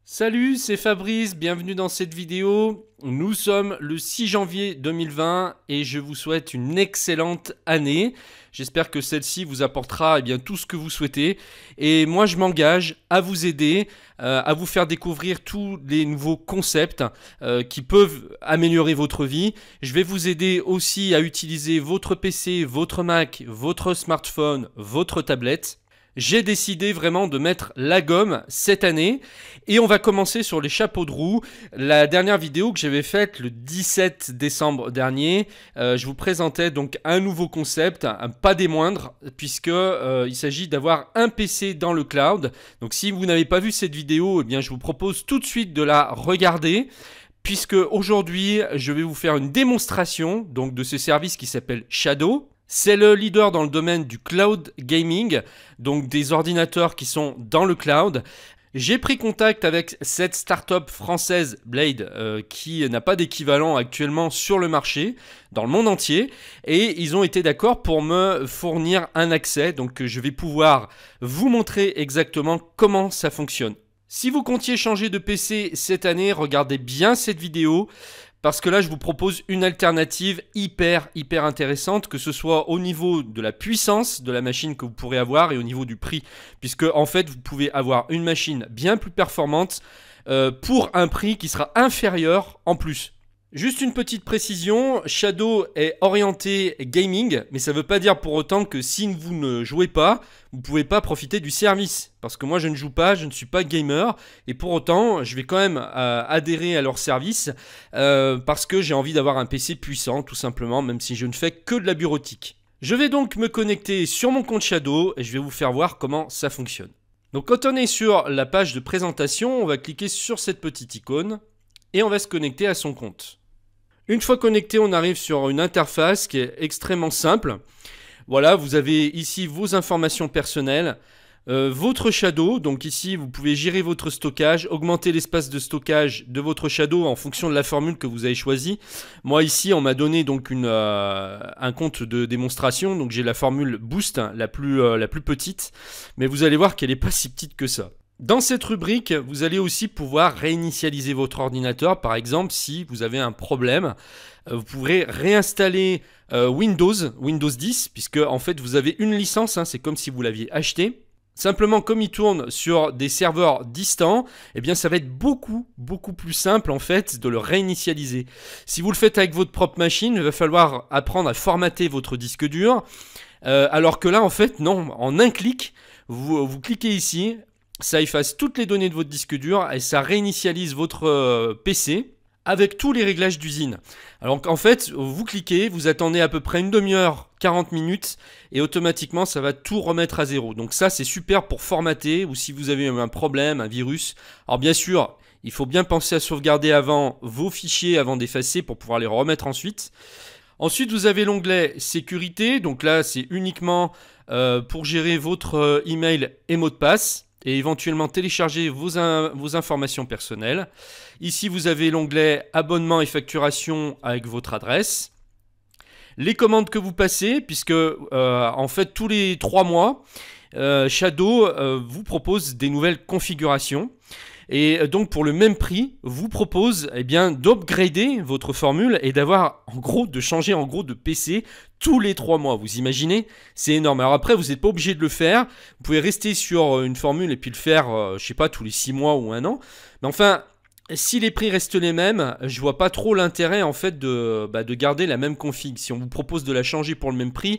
Salut, c'est Fabrice, bienvenue dans cette vidéo. Nous sommes le 6 janvier 2020 et je vous souhaite une excellente année. J'espère que celle-ci vous apportera tout ce que vous souhaitez. Et moi, je m'engage à vous aider, à vous faire découvrir tous les nouveaux concepts qui peuvent améliorer votre vie. Je vais vous aider aussi à utiliser votre PC, votre Mac, votre smartphone, votre tablette. J'ai décidé vraiment de mettre la gomme cette année et on va commencer sur les chapeaux de roue. La dernière vidéo que j'avais faite le 17 décembre dernier, je vous présentais donc un nouveau concept, pas des moindres, puisque il s'agit d'avoir un PC dans le cloud. Donc si vous n'avez pas vu cette vidéo, je vous propose tout de suite de la regarder. Puisque aujourd'hui, je vais vous faire une démonstration donc, de ce service qui s'appelle Shadow. C'est le leader dans le domaine du cloud gaming, donc des ordinateurs qui sont dans le cloud. J'ai pris contact avec cette startup française Blade qui n'a pas d'équivalent actuellement sur le marché, dans le monde entier, et ils ont été d'accord pour me fournir un accès, donc je vais pouvoir vous montrer exactement comment ça fonctionne. Si vous comptiez changer de PC cette année, regardez bien cette vidéo. Parce que là, je vous propose une alternative hyper intéressante, que ce soit au niveau de la puissance de la machine que vous pourrez avoir et au niveau du prix. Puisque en fait, vous pouvez avoir une machine bien plus performante pour un prix qui sera inférieur en plus. Juste une petite précision, Shadow est orienté gaming, mais ça ne veut pas dire pour autant que si vous ne jouez pas, vous ne pouvez pas profiter du service. Parce que moi je ne joue pas, je ne suis pas gamer, et pour autant je vais quand même adhérer à leur service parce que j'ai envie d'avoir un PC puissant tout simplement, même si je ne fais que de la bureautique. Je vais donc me connecter sur mon compte Shadow et je vais vous faire voir comment ça fonctionne. Donc quand on est sur la page de présentation, on va cliquer sur cette petite icône et on va se connecter à son compte. Une fois connecté, on arrive sur une interface qui est extrêmement simple. Voilà, vous avez ici vos informations personnelles, votre Shadow. Donc ici, vous pouvez gérer votre stockage, augmenter l'espace de stockage de votre Shadow en fonction de la formule que vous avez choisie. Moi ici, on m'a donné donc un compte de démonstration. Donc j'ai la formule Boost, la plus petite. Mais vous allez voir qu'elle n'est pas si petite que ça. Dans cette rubrique, vous allez aussi pouvoir réinitialiser votre ordinateur. Par exemple, si vous avez un problème, vous pourrez réinstaller Windows 10, puisque en fait vous avez une licence, c'est comme si vous l'aviez acheté. Simplement, comme il tourne sur des serveurs distants, ça va être beaucoup plus simple en fait de le réinitialiser. Si vous le faites avec votre propre machine, il va falloir apprendre à formater votre disque dur. Alors que là, en fait, non, en un clic, vous cliquez ici. Ça efface toutes les données de votre disque dur et ça réinitialise votre PC avec tous les réglages d'usine. Alors en fait, vous cliquez, vous attendez à peu près une demi-heure, 40 minutes et automatiquement ça va tout remettre à zéro. Donc ça c'est super pour formater ou si vous avez un problème, un virus. Alors bien sûr, il faut bien penser à sauvegarder avant vos fichiers avant d'effacer pour pouvoir les remettre ensuite. Ensuite, vous avez l'onglet sécurité. Donc là, c'est uniquement pour gérer votre email et mot de passe. Et éventuellement télécharger vos informations personnelles. Ici, vous avez l'onglet abonnement et facturation avec votre adresse. Les commandes que vous passez, puisque en fait tous les 3 mois, Shadow vous propose des nouvelles configurations. Et donc pour le même prix, vous propose d'upgrader votre formule et de changer de PC tous les 3 mois. Vous imaginez? C'est énorme. Alors après, vous n'êtes pas obligé de le faire. Vous pouvez rester sur une formule et puis le faire, je sais pas, tous les 6 mois ou 1 an. Mais enfin, si les prix restent les mêmes, je vois pas trop l'intérêt en fait de garder la même config. Si on vous propose de la changer pour le même prix,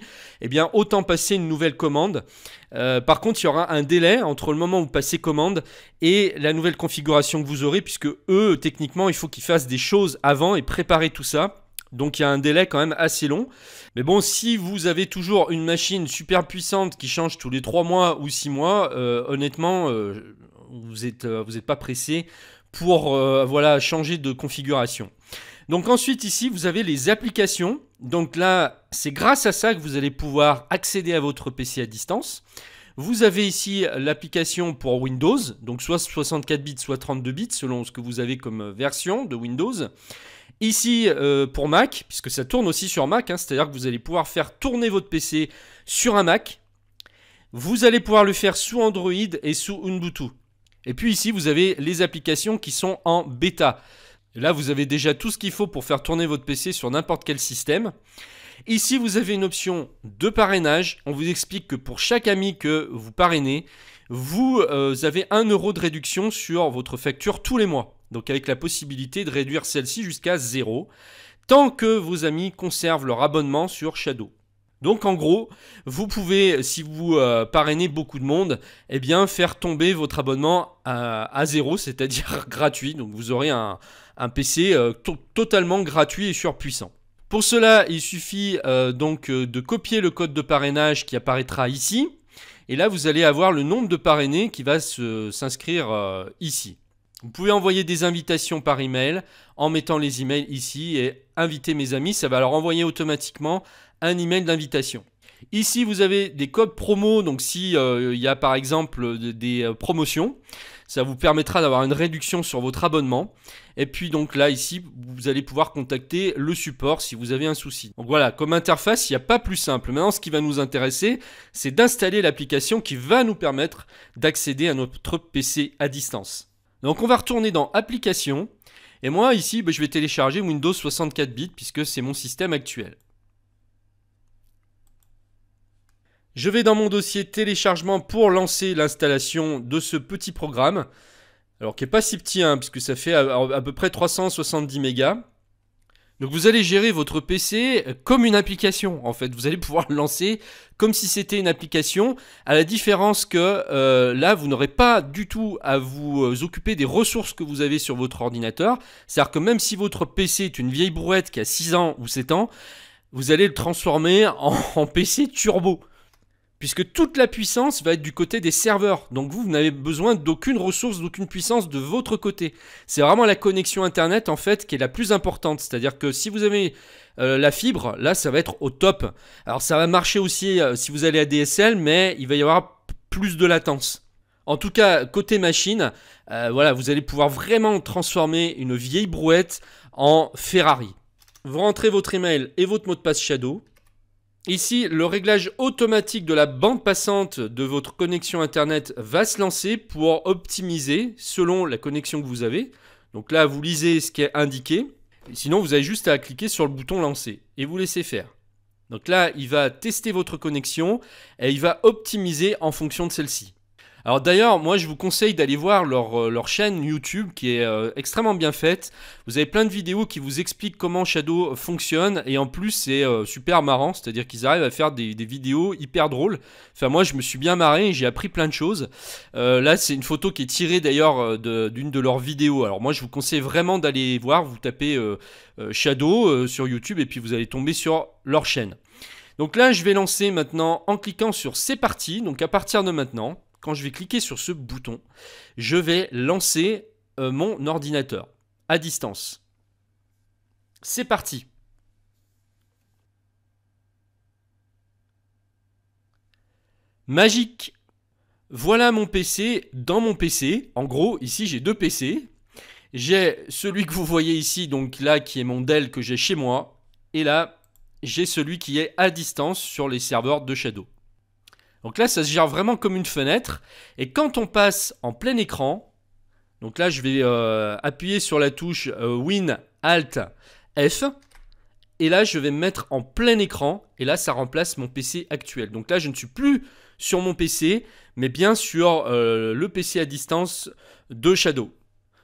autant passer une nouvelle commande. Par contre, il y aura un délai entre le moment où vous passez commande et la nouvelle configuration que vous aurez, puisque eux, techniquement, il faut qu'ils fassent des choses avant et préparer tout ça. Donc il y a un délai quand même assez long. Mais bon, si vous avez toujours une machine super puissante qui change tous les 3 mois ou 6 mois, honnêtement, vous êtes pas pressé pour changer de configuration. Donc ensuite ici vous avez les applications. Donc là c'est grâce à ça que vous allez pouvoir accéder à votre PC à distance. Vous avez ici l'application pour Windows, donc soit 64 bits soit 32 bits selon ce que vous avez comme version de Windows. Ici pour Mac, puisque ça tourne aussi sur Mac, c'est-à-dire que vous allez pouvoir faire tourner votre PC sur un Mac. Vous allez pouvoir le faire sous Android et sous Ubuntu. Et puis ici, vous avez les applications qui sont en bêta. Là, vous avez déjà tout ce qu'il faut pour faire tourner votre PC sur n'importe quel système. Ici, vous avez une option de parrainage. On vous explique que pour chaque ami que vous parrainez, vous avez 1 € de réduction sur votre facture tous les mois. Donc avec la possibilité de réduire celle-ci jusqu'à 0, tant que vos amis conservent leur abonnement sur Shadow. Donc en gros, vous pouvez, si vous parrainez beaucoup de monde, eh bien faire tomber votre abonnement à 0, c'est-à-dire gratuit. Donc vous aurez un PC totalement gratuit et surpuissant. Pour cela, il suffit donc de copier le code de parrainage qui apparaîtra ici. Et là, vous allez avoir le nombre de parrainés qui va s'inscrire ici. Vous pouvez envoyer des invitations par email en mettant les emails ici et inviter mes amis. Ça va leur envoyer automatiquement un email d'invitation. Ici, vous avez des codes promo. Donc, si il y a par exemple des promotions, ça vous permettra d'avoir une réduction sur votre abonnement. Et puis donc là, ici, vous allez pouvoir contacter le support si vous avez un souci. Donc voilà, comme interface, il n'y a pas plus simple. Maintenant, ce qui va nous intéresser, c'est d'installer l'application qui va nous permettre d'accéder à notre PC à distance. Donc on va retourner dans Applications. Et moi, ici, je vais télécharger Windows 64 bits puisque c'est mon système actuel. Je vais dans mon dossier téléchargement pour lancer l'installation de ce petit programme. Alors qui n'est pas si petit, puisque ça fait à peu près 370 mégas. Donc vous allez gérer votre PC comme une application en fait. Vous allez pouvoir le lancer comme si c'était une application. À la différence que là, vous n'aurez pas du tout à vous occuper des ressources que vous avez sur votre ordinateur. C'est-à-dire que même si votre PC est une vieille brouette qui a 6 ans ou 7 ans, vous allez le transformer en PC turbo. Puisque toute la puissance va être du côté des serveurs. Donc vous n'avez besoin d'aucune ressource, d'aucune puissance de votre côté. C'est vraiment la connexion Internet en fait qui est la plus importante. C'est-à-dire que si vous avez la fibre, là ça va être au top. Alors ça va marcher aussi si vous allez à DSL, mais il va y avoir plus de latence. En tout cas, côté machine, voilà, vous allez pouvoir vraiment transformer une vieille brouette en Ferrari. Vous rentrez votre email et votre mot de passe Shadow. Ici, le réglage automatique de la bande passante de votre connexion Internet va se lancer pour optimiser selon la connexion que vous avez. Donc là, vous lisez ce qui est indiqué. Sinon, vous avez juste à cliquer sur le bouton lancer et vous laissez faire. Donc là, il va tester votre connexion et il va optimiser en fonction de celle-ci. Alors d'ailleurs, moi je vous conseille d'aller voir leur chaîne YouTube qui est extrêmement bien faite. Vous avez plein de vidéos qui vous expliquent comment Shadow fonctionne et en plus c'est super marrant, c'est-à-dire qu'ils arrivent à faire des vidéos hyper drôles. Enfin moi je me suis bien marré et j'ai appris plein de choses. Là c'est une photo qui est tirée d'ailleurs d'une de leurs vidéos. Alors moi je vous conseille vraiment d'aller voir, vous tapez Shadow sur YouTube et puis vous allez tomber sur leur chaîne. Donc là je vais lancer maintenant en cliquant sur c'est parti, donc à partir de maintenant. Quand je vais cliquer sur ce bouton, je vais lancer mon ordinateur à distance. C'est parti. Magique. Voilà mon PC dans mon PC. En gros, ici, j'ai deux PC. J'ai celui que vous voyez ici, donc là, qui est mon Dell que j'ai chez moi. Et là, j'ai celui qui est à distance sur les serveurs de Shadow. Donc là, ça se gère vraiment comme une fenêtre. Et quand on passe en plein écran, donc là, je vais appuyer sur la touche Win, Alt, F. Et là, je vais me mettre en plein écran. Et là, ça remplace mon PC actuel. Donc là, je ne suis plus sur mon PC, mais bien sur le PC à distance de Shadow.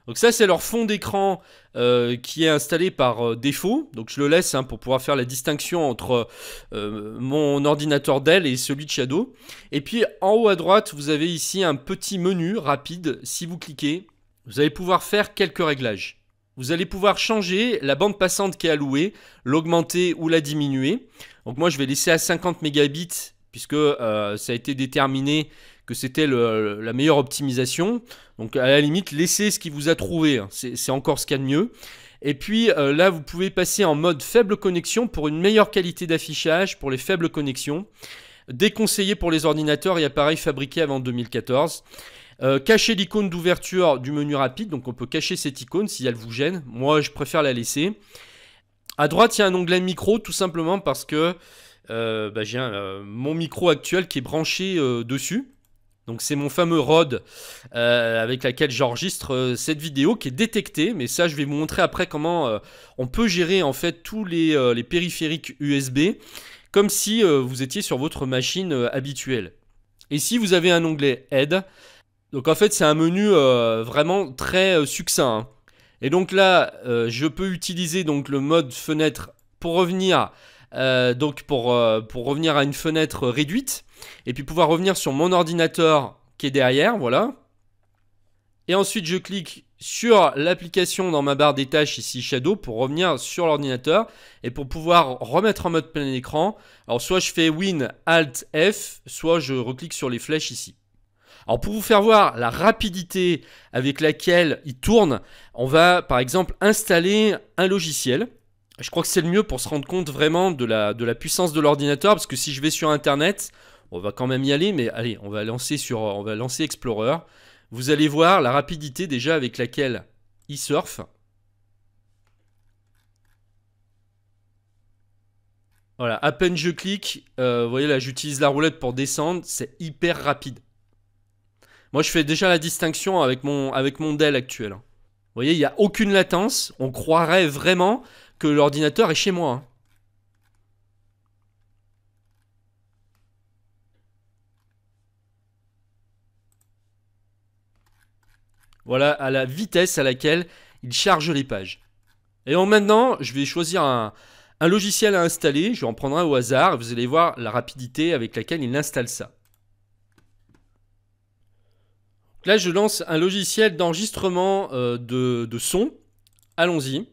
Donc ça, c'est leur fond d'écran qui est installé par défaut. Donc je le laisse pour pouvoir faire la distinction entre mon ordinateur Dell et celui de Shadow. Et puis en haut à droite, vous avez ici un petit menu rapide. Si vous cliquez, vous allez pouvoir faire quelques réglages. Vous allez pouvoir changer la bande passante qui est allouée, l'augmenter ou la diminuer. Donc moi, je vais laisser à 50 mégabits puisque ça a été déterminé que c'était la meilleure optimisation. Donc à la limite, laissez ce qui vous a trouvé, c'est encore ce qu'il y a de mieux. Et puis là, vous pouvez passer en mode faible connexion pour une meilleure qualité d'affichage pour les faibles connexions. Déconseillé pour les ordinateurs et appareils fabriqués avant 2014. Cacher l'icône d'ouverture du menu rapide, donc on peut cacher cette icône si elle vous gêne. Moi, je préfère la laisser. À droite, il y a un onglet micro, tout simplement parce que j'ai mon micro actuel qui est branché dessus. Donc c'est mon fameux ROD avec laquelle j'enregistre cette vidéo qui est détectée. Mais ça, je vais vous montrer après comment on peut gérer en fait tous les périphériques USB comme si vous étiez sur votre machine habituelle. Ici, vous avez un onglet Aide. Donc en fait, c'est un menu vraiment très succinct, hein. Et donc là, je peux utiliser donc le mode fenêtre pour revenir, pour revenir à une fenêtre réduite, et puis pouvoir revenir sur mon ordinateur qui est derrière, voilà. Et ensuite, je clique sur l'application dans ma barre des tâches ici Shadow pour revenir sur l'ordinateur et pour pouvoir remettre en mode plein écran. Alors soit je fais Win Alt F, soit je reclique sur les flèches ici. Alors pour vous faire voir la rapidité avec laquelle il tourne, on va par exemple installer un logiciel. Je crois que c'est le mieux pour se rendre compte vraiment de la puissance de l'ordinateur, parce que si je vais sur internet, on va quand même y aller, mais allez, on va lancer Explorer. Vous allez voir la rapidité déjà avec laquelle il surfe. Voilà, à peine je clique, vous voyez là j'utilise la roulette pour descendre, c'est hyper rapide. Moi, je fais déjà la distinction avec mon Dell actuel. Vous voyez, il n'y a aucune latence. On croirait vraiment que l'ordinateur est chez moi, hein. Voilà à la vitesse à laquelle il charge les pages. Et donc maintenant, je vais choisir un logiciel à installer. Je vais en prendre un au hasard. Vous allez voir la rapidité avec laquelle il installe ça. Là, je lance un logiciel d'enregistrement de son. Allons-y.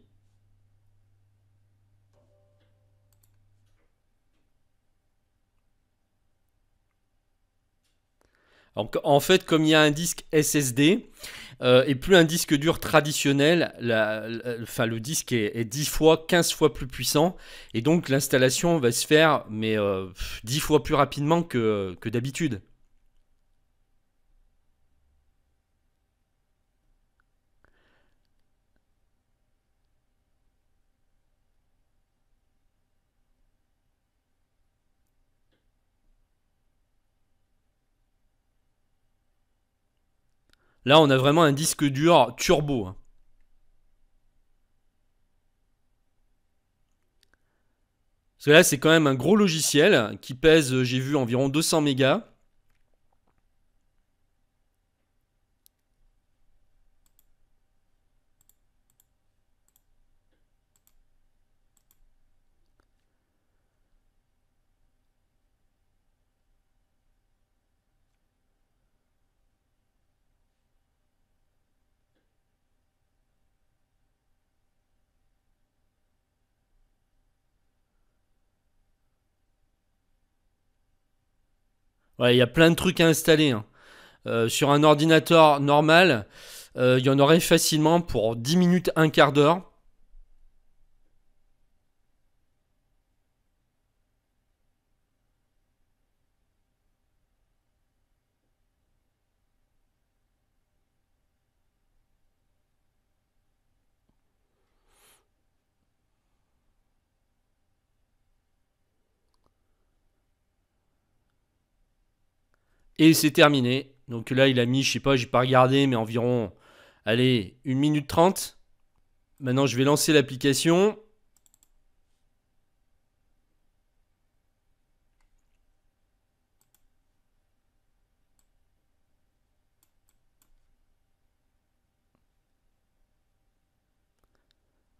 En fait, comme il y a un disque SSD et plus un disque dur traditionnel, le disque est 10 fois, 15 fois plus puissant. Et donc l'installation va se faire 10 fois plus rapidement que d'habitude. Là, on a vraiment un disque dur turbo, hein. Parce que là, c'est quand même un gros logiciel qui pèse, j'ai vu, environ 200 mégas. Ouais, il y a plein de trucs à installer, hein. Sur un ordinateur normal, il y en aurait facilement pour 10 minutes, un quart d'heure. Et c'est terminé. Donc là, il a mis, je sais pas, j'ai pas regardé, mais environ, allez, 1 minute 30. Maintenant, je vais lancer l'application.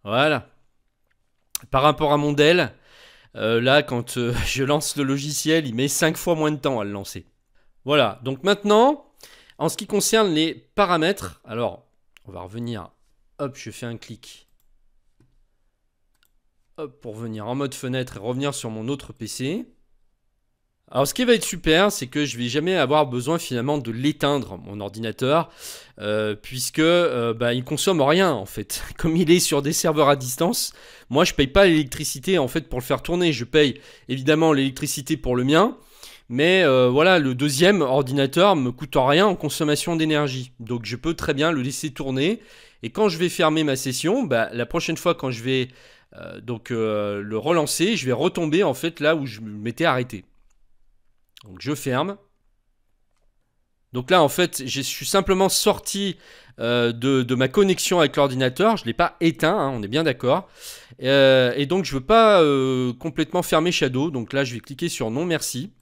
Voilà. Par rapport à mon Dell, là, quand je lance le logiciel, il met 5 fois moins de temps à le lancer. Voilà. Donc maintenant, en ce qui concerne les paramètres, alors, on va revenir. Hop, je fais un clic. Hop, pour venir en mode fenêtre et revenir sur mon autre PC. Alors ce qui va être super, c'est que je vais jamais avoir besoin finalement de l'éteindre, mon ordinateur, puisque il consomme rien en fait. Comme il est sur des serveurs à distance, moi je paye pas l'électricité en fait pour le faire tourner. Je paye évidemment l'électricité pour le mien, mais voilà, le deuxième ordinateur me coûte rien en consommation d'énergie. Donc je peux très bien le laisser tourner. Et quand je vais fermer ma session, la prochaine fois quand je vais le relancer, je vais retomber en fait là où je m'étais arrêté. Donc je ferme. Donc là, en fait, je suis simplement sorti de ma connexion avec l'ordinateur. Je ne l'ai pas éteint, hein, on est bien d'accord. Et donc, je ne veux pas complètement fermer Shadow. Donc là, je vais cliquer sur non, merci.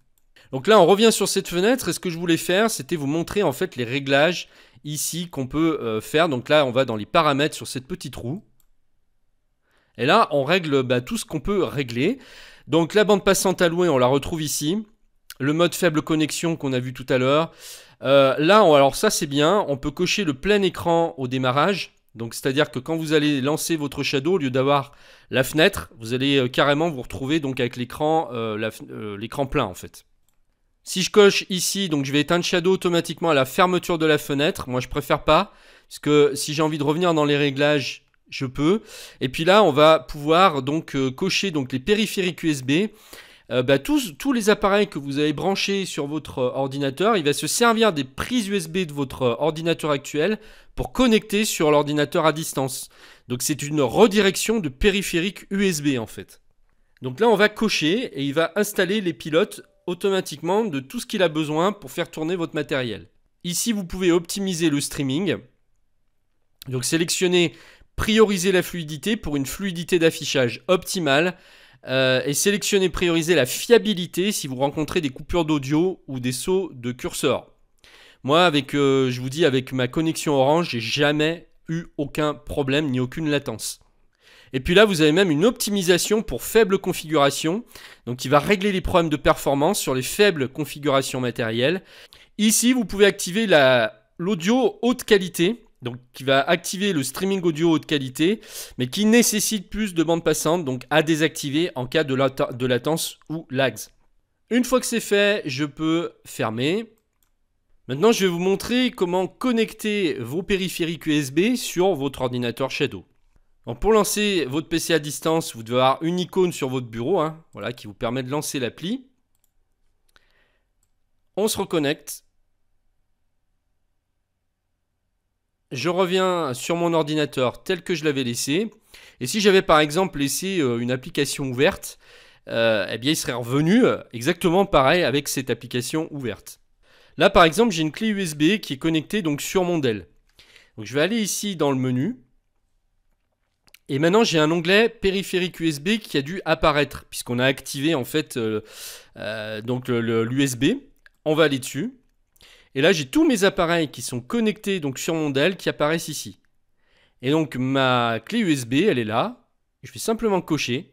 Donc là, on revient sur cette fenêtre. Et ce que je voulais faire, c'était vous montrer en fait les réglages ici qu'on peut faire. Donc là, on va dans les paramètres sur cette petite roue. Et là, on règle tout ce qu'on peut régler. Donc la bande passante allouée, on la retrouve ici. Le mode faible connexion qu'on a vu tout à l'heure. Là, alors ça c'est bien, on peut cocher le plein écran au démarrage. Donc c'est-à-dire que quand vous allez lancer votre Shadow, au lieu d'avoir la fenêtre, vous allez carrément vous retrouver donc avec l'écran plein en fait. Si je coche ici, donc je vais éteindre Shadow automatiquement à la fermeture de la fenêtre. Moi je préfère pas, parce que si j'ai envie de revenir dans les réglages, je peux. Et puis là, on va pouvoir donc cocher donc les périphériques USB. Tous les appareils que vous avez branchés sur votre ordinateur, il va se servir des prises USB de votre ordinateur actuel pour connecter sur l'ordinateur à distance. Donc c'est une redirection de périphériques USB en fait. Donc là on va cocher et il va installer les pilotes automatiquement de tout ce qu'il a besoin pour faire tourner votre matériel. Ici vous pouvez optimiser le streaming. Donc sélectionnez prioriser la fluidité pour une fluidité d'affichage optimale. Et sélectionnez, prioriser la fiabilité si vous rencontrez des coupures d'audio ou des sauts de curseur. Moi, je vous dis, avec ma connexion Orange, j'ai jamais eu aucun problème ni aucune latence. Et puis là, vous avez même une optimisation pour faible configuration, donc qui va régler les problèmes de performance sur les faibles configurations matérielles. Ici, vous pouvez activer l'audio haute qualité. Donc qui va activer le streaming audio haute qualité, mais qui nécessite plus de bande passante, donc à désactiver en cas de latence ou lags. Une fois que c'est fait, je peux fermer. Maintenant, je vais vous montrer comment connecter vos périphériques USB sur votre ordinateur Shadow. Donc, pour lancer votre PC à distance, vous devez avoir une icône sur votre bureau, voilà, qui vous permet de lancer l'appli. On se reconnecte. Je reviens sur mon ordinateur tel que je l'avais laissé. Et si j'avais par exemple laissé une application ouverte, eh bien il serait revenu exactement pareil avec cette application ouverte. Là par exemple j'ai une clé USB qui est connectée donc sur mon Dell. Donc je vais aller ici dans le menu. Et maintenant j'ai un onglet périphérique USB qui a dû apparaître puisqu'on a activé en fait l'USB. On va aller dessus. Et là, j'ai tous mes appareils qui sont connectés donc sur mon Dell qui apparaissent ici. Et donc, ma clé USB, elle est là. Je vais simplement cocher.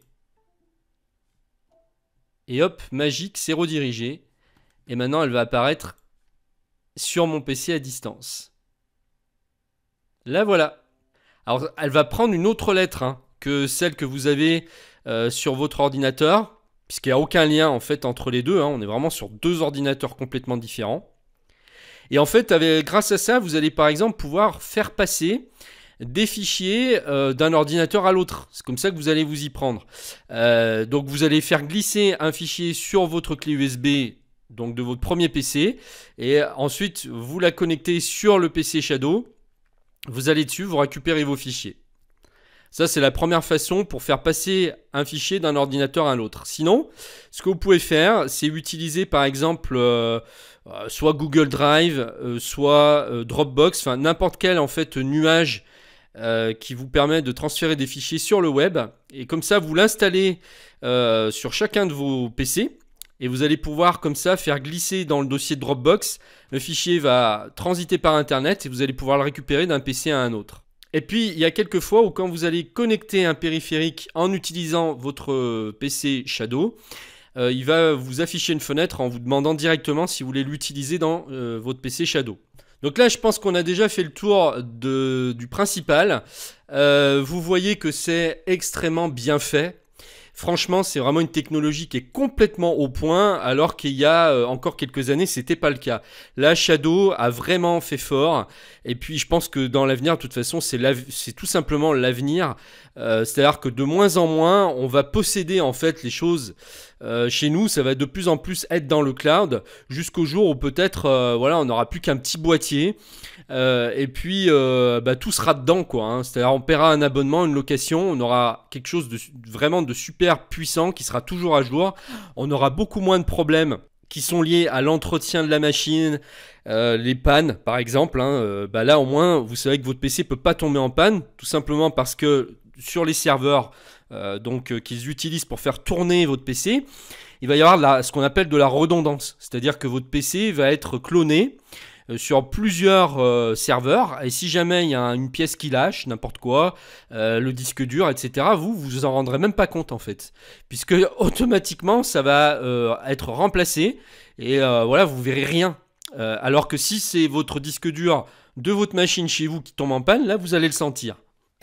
Et hop, magique, c'est redirigé. Et maintenant, elle va apparaître sur mon PC à distance. Là, voilà. Alors, elle va prendre une autre lettre que celle que vous avez sur votre ordinateur. Puisqu'il n'y a aucun lien en fait entre les deux. On est vraiment sur deux ordinateurs complètement différents. Et en fait, grâce à ça, vous allez par exemple pouvoir faire passer des fichiers d'un ordinateur à l'autre. C'est comme ça que vous allez vous y prendre. Donc vous allez faire glisser un fichier sur votre clé USB donc de votre premier PC. Et ensuite, vous la connectez sur le PC Shadow. Vous allez dessus, vous récupérez vos fichiers. Ça, c'est la première façon pour faire passer un fichier d'un ordinateur à l'autre. Sinon, ce que vous pouvez faire, c'est utiliser par exemple soit Google Drive, soit Dropbox, enfin n'importe quel en fait nuage qui vous permet de transférer des fichiers sur le web. Et comme ça, vous l'installez sur chacun de vos PC. Et vous allez pouvoir comme ça faire glisser dans le dossier de Dropbox. Le fichier va transiter par Internet et vous allez pouvoir le récupérer d'un PC à un autre. Et puis, il y a quelques fois où quand vous allez connecter un périphérique en utilisant votre PC Shadow, il va vous afficher une fenêtre en vous demandant directement si vous voulez l'utiliser dans votre PC Shadow. Donc là, je pense qu'on a déjà fait le tour du principal. Vous voyez que c'est extrêmement bien fait. Franchement, c'est vraiment une technologie qui est complètement au point, alors qu'il y a encore quelques années, c'était pas le cas. Là, Shadow a vraiment fait fort. Et puis, je pense que dans l'avenir, de toute façon, c'est tout simplement l'avenir. C'est-à-dire que de moins en moins, on va posséder en fait les choses chez nous. Ça va de plus en plus être dans le cloud, jusqu'au jour où peut-être, voilà, on n'aura plus qu'un petit boîtier. Et puis tout sera dedans quoi. C'est-à-dire on paiera un abonnement, une location, on aura quelque chose de vraiment de super puissant qui sera toujours à jour. On aura beaucoup moins de problèmes qui sont liées à l'entretien de la machine, les pannes par exemple, hein, là au moins vous savez que votre PC peut pas tomber en panne, tout simplement parce que sur les serveurs qu'ils utilisent pour faire tourner votre PC, il va y avoir ce qu'on appelle de la redondance, c'est-à-dire que votre PC va être cloné sur plusieurs serveurs, et si jamais il y a une pièce qui lâche, n'importe quoi, le disque dur, etc., vous en rendrez même pas compte en fait, puisque automatiquement ça va être remplacé, et voilà, vous verrez rien. Alors que si c'est votre disque dur de votre machine chez vous qui tombe en panne, là vous allez le sentir,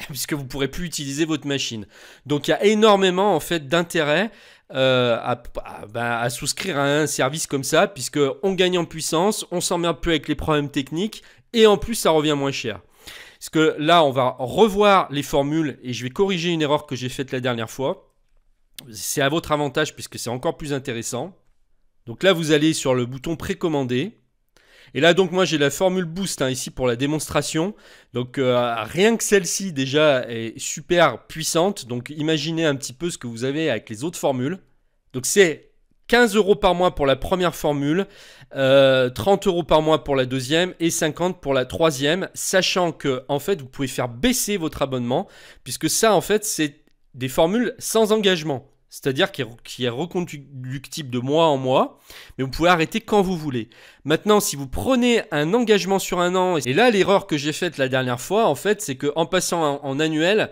puisque vous ne pourrez plus utiliser votre machine. Donc il y a énormément en fait d'intérêt à souscrire à un service comme ça, puisque on gagne en puissance, on s'emmerde plus avec les problèmes techniques, et en plus ça revient moins cher. Parce que là on va revoir les formules, et je vais corriger une erreur que j'ai faite la dernière fois. C'est à votre avantage puisque c'est encore plus intéressant. Donc là vous allez sur le bouton précommander. Et là donc moi j'ai la formule boost ici pour la démonstration. Donc rien que celle-ci déjà est super puissante. Donc imaginez un petit peu ce que vous avez avec les autres formules. Donc c'est 15 € par mois pour la première formule, 30 € par mois pour la deuxième et 50 pour la troisième. Sachant que en fait vous pouvez faire baisser votre abonnement, puisque ça en fait c'est des formules sans engagement. C'est-à-dire qui est reconductible de mois en mois, mais vous pouvez arrêter quand vous voulez. Maintenant, si vous prenez un engagement sur un an, et là l'erreur que j'ai faite la dernière fois, en fait, c'est qu'en passant en annuel,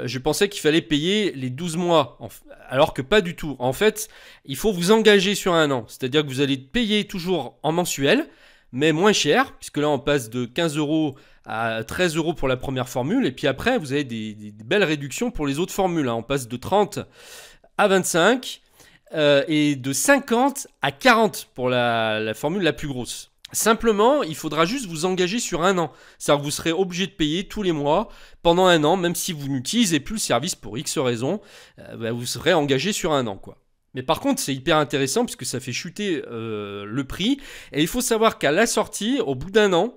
je pensais qu'il fallait payer les 12 mois, alors que pas du tout. En fait, il faut vous engager sur un an, c'est-à-dire que vous allez payer toujours en mensuel, mais moins cher, puisque là on passe de 15 € à 13 € pour la première formule, et puis après vous avez des belles réductions pour les autres formules, hein. On passe de 30 à 25 et de 50 à 40 pour la formule la plus grosse. Simplement, il faudra juste vous engager sur un an. C'est-à-dire que vous serez obligé de payer tous les mois pendant un an, même si vous n'utilisez plus le service pour X raisons, vous serez engagé sur un an, quoi. Mais par contre, c'est hyper intéressant puisque ça fait chuter le prix. Et il faut savoir qu'à la sortie, au bout d'un an,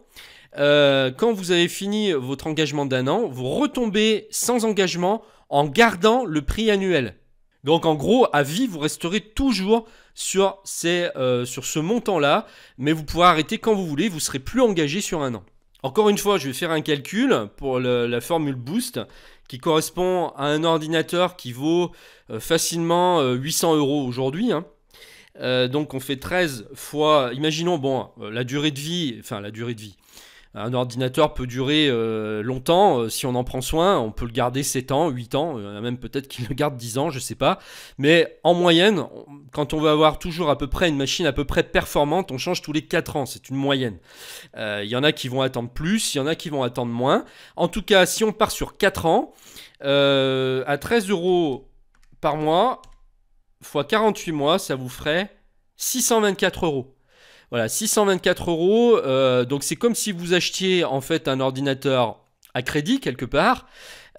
quand vous avez fini votre engagement d'un an, vous retombez sans engagement en gardant le prix annuel. Donc en gros, à vie, vous resterez toujours sur ce montant-là, mais vous pourrez arrêter quand vous voulez, vous ne serez plus engagé sur un an. Encore une fois, je vais faire un calcul pour la formule Boost, qui correspond à un ordinateur qui vaut facilement 800 € aujourd'hui, hein. Donc on fait 13 fois, imaginons, la durée de vie, un ordinateur peut durer longtemps, si on en prend soin, on peut le garder 7 ans, 8 ans, il y en a même peut-être qui le gardent 10 ans, je sais pas. Mais en moyenne, quand on veut avoir toujours à peu près une machine à peu près performante, on change tous les 4 ans, c'est une moyenne. Il y en a qui vont attendre plus, il y en a qui vont attendre moins. En tout cas, si on part sur 4 ans, à 13 € par mois, fois 48 mois, ça vous ferait 624 €. Voilà, 624 €. Donc c'est comme si vous achetiez en fait un ordinateur à crédit quelque part.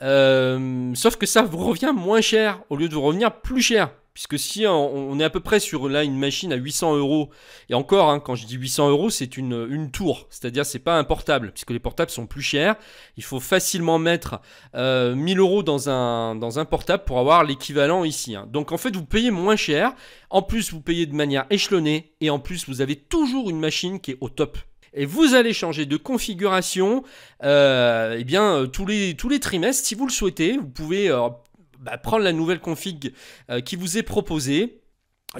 Sauf que ça vous revient moins cher au lieu de vous revenir plus cher. Puisque si on est à peu près sur là une machine à 800 €, et encore, hein, quand je dis 800 €, c'est une tour, c'est-à-dire c'est pas un portable, puisque les portables sont plus chers. Il faut facilement mettre 1000 € dans un portable pour avoir l'équivalent ici, hein. Donc en fait, vous payez moins cher, en plus vous payez de manière échelonnée, et en plus vous avez toujours une machine qui est au top. Et vous allez changer de configuration tous les trimestres, si vous le souhaitez. Vous pouvez prendre la nouvelle config qui vous est proposée.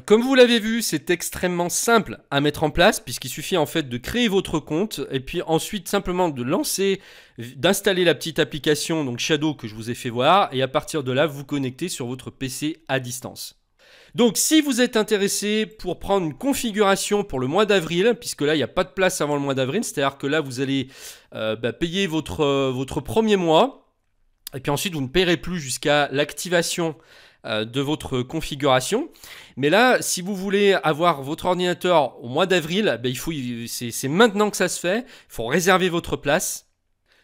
Comme vous l'avez vu, c'est extrêmement simple à mettre en place puisqu'il suffit en fait de créer votre compte et puis ensuite simplement d'installer la petite application donc Shadow que je vous ai fait voir et à partir de là vous connectez sur votre PC à distance. Donc si vous êtes intéressé pour prendre une configuration pour le mois d'avril, puisque là il n'y a pas de place avant le mois d'avril, c'est-à-dire que là vous allez payer votre premier mois. Et puis ensuite, vous ne paierez plus jusqu'à l'activation de votre configuration. Mais là, si vous voulez avoir votre ordinateur au mois d'avril, c'est maintenant que ça se fait. Il faut réserver votre place.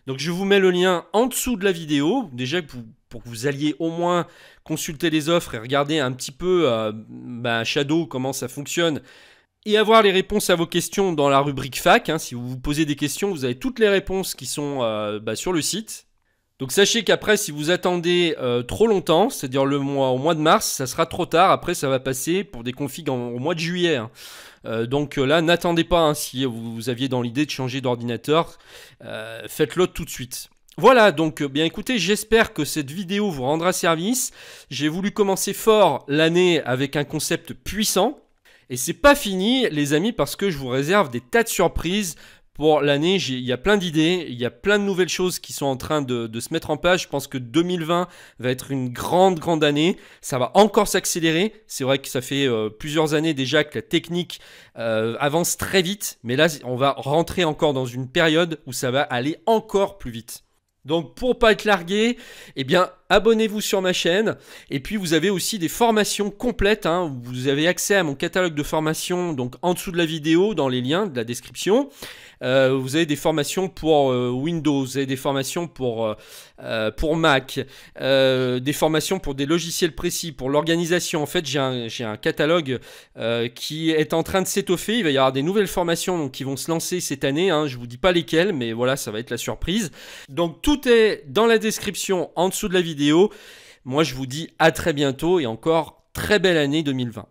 Donc je vous mets le lien en dessous de la vidéo. Déjà pour que vous alliez au moins consulter les offres et regarder un petit peu Shadow, comment ça fonctionne. Et avoir les réponses à vos questions dans la rubrique fac, hein. Si vous vous posez des questions, vous avez toutes les réponses qui sont sur le site. Donc sachez qu'après, si vous attendez trop longtemps, c'est-à-dire au mois de mars, ça sera trop tard. Après, ça va passer pour des configs au mois de juillet, hein. Donc là, n'attendez pas, hein, si vous aviez dans l'idée de changer d'ordinateur, faites-le tout de suite. Voilà, donc bien écoutez, j'espère que cette vidéo vous rendra service. J'ai voulu commencer fort l'année avec un concept puissant. Et c'est pas fini, les amis, parce que je vous réserve des tas de surprises. Pour l'année, il y a plein d'idées, il y a plein de nouvelles choses qui sont en train de se mettre en place. Je pense que 2020 va être une grande année. Ça va encore s'accélérer. C'est vrai que ça fait plusieurs années déjà que la technique avance très vite. Mais là, on va rentrer encore dans une période où ça va aller encore plus vite. Donc pour pas être largué, eh bien abonnez-vous sur ma chaîne. Et puis vous avez aussi des formations complètes, hein. Vous avez accès à mon catalogue de formations donc en dessous de la vidéo, dans les liens de la description. Vous avez des formations pour Windows, vous avez des formations pour Mac, des formations pour des logiciels précis, pour l'organisation. En fait, j'ai un catalogue qui est en train de s'étoffer. Il va y avoir des nouvelles formations donc, qui vont se lancer cette année, hein. Je ne vous dis pas lesquelles, mais voilà, ça va être la surprise. Donc tout est dans la description en dessous de la vidéo. Moi, je vous dis à très bientôt et encore très belle année 2020.